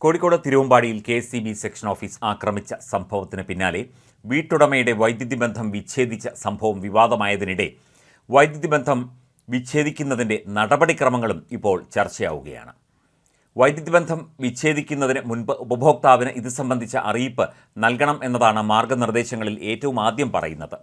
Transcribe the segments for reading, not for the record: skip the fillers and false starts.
Kozhikode തിരുവമ്പാടിയിൽ KSEB section office ആക്രമിച്ച സംഭവത്തിന് പിന്നാലെ വീട്ടുടമയുടെ വൈദ്യുതി ബന്ധം വിച്ഛേദിച്ച സംഭവം വിവാദമായതിനിടെ വൈദ്യുതി ബന്ധം വിച്ഛേദിക്കുന്നതിൻ്റെ നടപടിക്രമങ്ങളും ഇപ്പോൾ ചർച്ചയാവുകയാണ്. വൈദ്യുതി ബന്ധം വിച്ഛേദിക്കുന്നതിന് മുൻപ് ഉപഭോക്താവിന് ഇത് സംബന്ധിച്ച അറിയിപ്പ് നൽകണം എന്നതാണ് മാർഗനിർദ്ദേശങ്ങളിൽ ഏറ്റവും ആദ്യം പറയുന്നത്.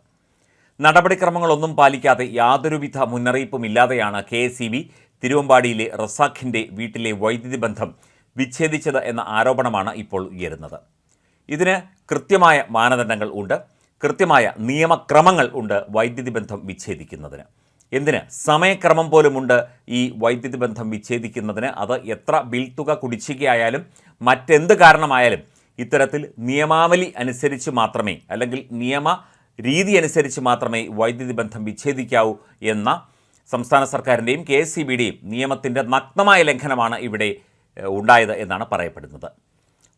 നടപടിക്രമങ്ങളൊന്നും പാലിക്കാതെ യാതൊരുവിധ മുന്നറിയിപ്പുമില്ലാതെയാണ് KSEB തിരുവമ്പാടിയിലെ റസാഖിൻ്റെ വീട്ടിലെ വൈദ്യുതി ബന്ധം വിച്ഛേദിച്ചത് എന്ന ആരോപണമാണ് ഇപ്പോൾ ഉയരുന്നത്. ഇതിന് കൃത്യമായ മാനദണ്ഡങ്ങൾ ഉണ്ട്, കൃത്യമായ നിയമക്രമങ്ങൾ ഉണ്ട് വൈദ്യുതി ബന്ധം വിച്ഛേദിക്കുന്നതിന്. എന്തിന് സമയക്രമം പോലുമുണ്ട് ഈ വൈദ്യുതി ബന്ധം വിച്ഛേദിക്കുന്നതിന്. അത് എത്ര ബിൽ തുക കുടിശ്ശികയായാലും മറ്റെന്ത് കാരണമായാലും ഇത്തരത്തിൽ നിയമാവലി അനുസരിച്ച് മാത്രമേ, അല്ലെങ്കിൽ നിയമ രീതി അനുസരിച്ച് മാത്രമേ വൈദ്യുതി ബന്ധം വിച്ഛേദിക്കാവൂ എന്ന സംസ്ഥാന സർക്കാരിൻ്റെയും KSEBയുടെയും നിയമത്തിൻ്റെ നഗ്നമായ ലംഘനമാണ് ഇവിടെ ഉണ്ടായത് എന്നാണ് പറയപ്പെടുന്നത്.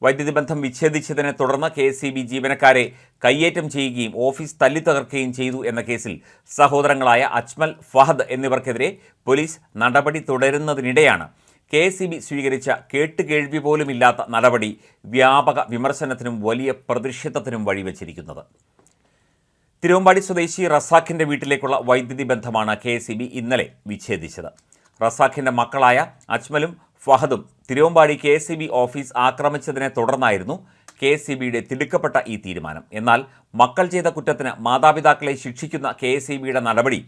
വൈദ്യുതി ബന്ധം വിച്ഛേദിച്ചതിനെ തുടർന്ന് KSEB ജീവനക്കാരെ കയ്യേറ്റം ചെയ്യുകയും ഓഫീസ് തല്ലിത്തകർക്കുകയും ചെയ്തു എന്ന കേസിൽ സഹോദരങ്ങളായ അജ്മൽ, ഫഹദ് എന്നിവർക്കെതിരെ പോലീസ് നടപടി തുടരുന്നതിനിടെയാണ് KSEB സ്വീകരിച്ച കേട്ടുകേൾവി പോലുമില്ലാത്ത നടപടി വ്യാപക വിമർശനത്തിനും വലിയ പ്രതിഷേധത്തിനും വഴിവെച്ചിരിക്കുന്നത്. തിരുവമ്പാടി സ്വദേശി റസാഖിൻ്റെ വീട്ടിലേക്കുള്ള വൈദ്യുതി ബന്ധമാണ് KSEB ഇന്നലെ വിച്ഛേദിച്ചത്. റസാഖിൻ്റെ മക്കളായ അജ്മലും ഫഹദും തിരുവമ്പാടി KSEB ഓഫീസ് ആക്രമിച്ചതിനെ തുടർന്നായിരുന്നു KSEBയുടെ തിടുക്കപ്പെട്ട ഈ തീരുമാനം. എന്നാൽ മക്കൾ ചെയ്ത കുറ്റത്തിന് മാതാപിതാക്കളെ ശിക്ഷിക്കുന്ന KSEBയുടെ നടപടി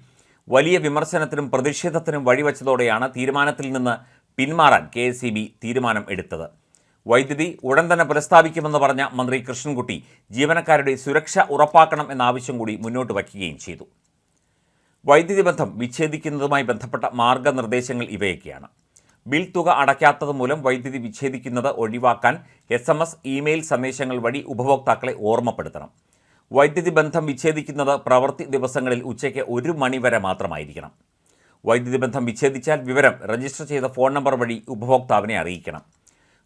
വലിയ വിമർശനത്തിനും പ്രതിഷേധത്തിനും വഴിവെച്ചതോടെയാണ് തീരുമാനത്തിൽ നിന്ന് പിന്മാറാൻ KSEB തീരുമാനം എടുത്തത്. വൈദ്യുതി ഉടൻ തന്നെ പുനഃസ്ഥാപിക്കുമെന്ന് പറഞ്ഞ മന്ത്രി കൃഷ്ണൻകുട്ടി ജീവനക്കാരുടെ സുരക്ഷ ഉറപ്പാക്കണം എന്ന ആവശ്യം കൂടി മുന്നോട്ട് വയ്ക്കുകയും ചെയ്തു. വൈദ്യുതി ബന്ധം വിച്ഛേദിക്കുന്നതുമായി ബന്ധപ്പെട്ട മാർഗനിർദ്ദേശങ്ങൾ ഇവയൊക്കെയാണ്. ബിൽ തുക അടയ്ക്കാത്തത് മൂലം വൈദ്യുതി വിച്ഛേദിക്കുന്നത് ഒഴിവാക്കാൻ SMS, ഇമെയിൽ സന്ദേശങ്ങൾ വഴി ഉപഭോക്താക്കളെ ഓർമ്മപ്പെടുത്തണം. വൈദ്യുതി ബന്ധം വിച്ഛേദിക്കുന്നത് പ്രവൃത്തി ദിവസങ്ങളിൽ ഉച്ചയ്ക്ക് 1 മണി വരെ മാത്രമായിരിക്കണം. വൈദ്യുതി ബന്ധം വിച്ഛേദിച്ചാൽ വിവരം രജിസ്റ്റർ ചെയ്ത ഫോൺ നമ്പർ വഴി ഉപഭോക്താവിനെ അറിയിക്കണം.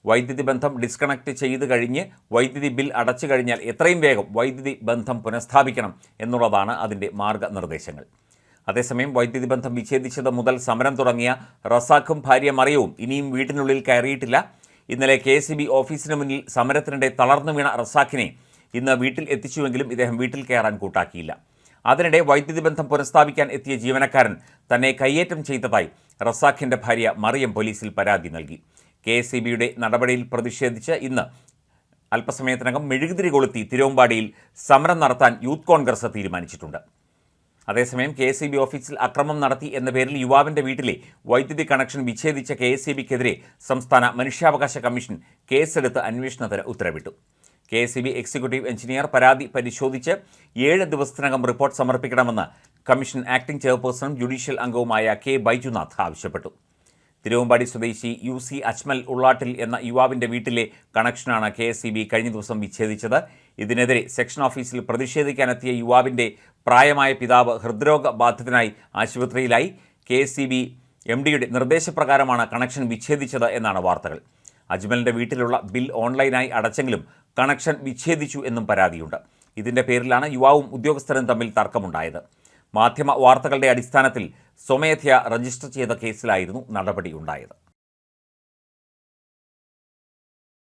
വൈദ്യുതി ബന്ധം ഡിസ്കണക്ട് ചെയ്ത് കഴിഞ്ഞ് വൈദ്യുതി ബിൽ അടച്ചു കഴിഞ്ഞാൽ എത്രയും വേഗം വൈദ്യുതി ബന്ധം പുനഃസ്ഥാപിക്കണം എന്നുള്ളതാണ് അതിൻ്റെ മാർഗനിർദ്ദേശങ്ങൾ. അതേസമയം വൈദ്യുതി ബന്ധം വിച്ഛേദിച്ചത് മുതൽ സമരം തുടങ്ങിയ റസാഖും ഭാര്യ മറിയവും ഇനിയും വീട്ടിനുള്ളിൽ കയറിയിട്ടില്ല. ഇന്നലെ KSEB ഓഫീസിന് മുന്നിൽ സമരത്തിനിടെ തളർന്നു വീണ റസാഖിനെ ഇന്ന് വീട്ടിൽ എത്തിച്ചുവെങ്കിലും ഇദ്ദേഹം വീട്ടിൽ കയറാൻ കൂട്ടാക്കിയില്ല. അതിനിടെ വൈദ്യുതി ബന്ധം പുനഃസ്ഥാപിക്കാൻ എത്തിയ ജീവനക്കാരൻ തന്നെ കയ്യേറ്റം ചെയ്തതായി റസാഖിൻ്റെ ഭാര്യ മറിയം പോലീസിൽ പരാതി നൽകി. KSEBയുടെ നടപടിയിൽ പ്രതിഷേധിച്ച് ഇന്ന് അല്പസമയത്തിനകം മെഴുകുതിരി കൊളുത്തി തിരുവമ്പാടിയിൽ സമരം നടത്താൻ യൂത്ത് കോൺഗ്രസ് തീരുമാനിച്ചിട്ടുണ്ട്. അതേസമയം KSEB ഓഫീസിൽ അക്രമം നടത്തി എന്ന പേരിൽ യുവാവിൻ്റെ വീട്ടിലെ വൈദ്യുതി കണക്ഷൻ വിച്ഛേദിച്ച KSEBക്കെതിരെ സംസ്ഥാന മനുഷ്യാവകാശ കമ്മീഷൻ കേസെടുത്ത് അന്വേഷണത്തിന് ഉത്തരവിട്ടു. KSEB എക്സിക്യൂട്ടീവ് എഞ്ചിനീയർ പരാതി പരിശോധിച്ച് 7 ദിവസത്തിനകം റിപ്പോർട്ട് സമർപ്പിക്കണമെന്ന് കമ്മീഷൻ ആക്ടിംഗ് ചെയർപേഴ്സണും ജുഡീഷ്യൽ അംഗവുമായ K. ബൈജുനാഥ് ആവശ്യപ്പെട്ടു. തിരുവമ്പാടി സ്വദേശി UC അജ്മൽ ഉള്ളാട്ടിൽ എന്ന യുവാവിൻ്റെ വീട്ടിലെ കണക്ഷനാണ് KSEB കഴിഞ്ഞ ദിവസം വിച്ഛേദിച്ചത്. ഇതിനെതിരെ സെക്ഷൻ ഓഫീസിൽ പ്രതിഷേധിക്കാനെത്തിയ യുവാവിൻ്റെ പ്രായമായ പിതാവ് ഹൃദ്രോഗ ബാധിതനായി ആശുപത്രിയിലായി. KSEB MDയുടെ നിർദ്ദേശപ്രകാരമാണ് കണക്ഷൻ വിച്ഛേദിച്ചത് എന്നാണ് വാർത്തകൾ. അജ്മലിൻ്റെ വീട്ടിലുള്ള ബിൽ ഓൺലൈനായി അടച്ചെങ്കിലും കണക്ഷൻ വിച്ഛേദിച്ചു എന്നും പരാതിയുണ്ട്. ഇതിൻ്റെ പേരിലാണ് യുവാവും ഉദ്യോഗസ്ഥരും തമ്മിൽ തർക്കമുണ്ടായത്. മാധ്യമ വാർത്തകളുടെ അടിസ്ഥാനത്തിൽ സ്വമേധയാ രജിസ്റ്റർ ചെയ്ത കേസിലായിരുന്നു നടപടിയുണ്ടായത്.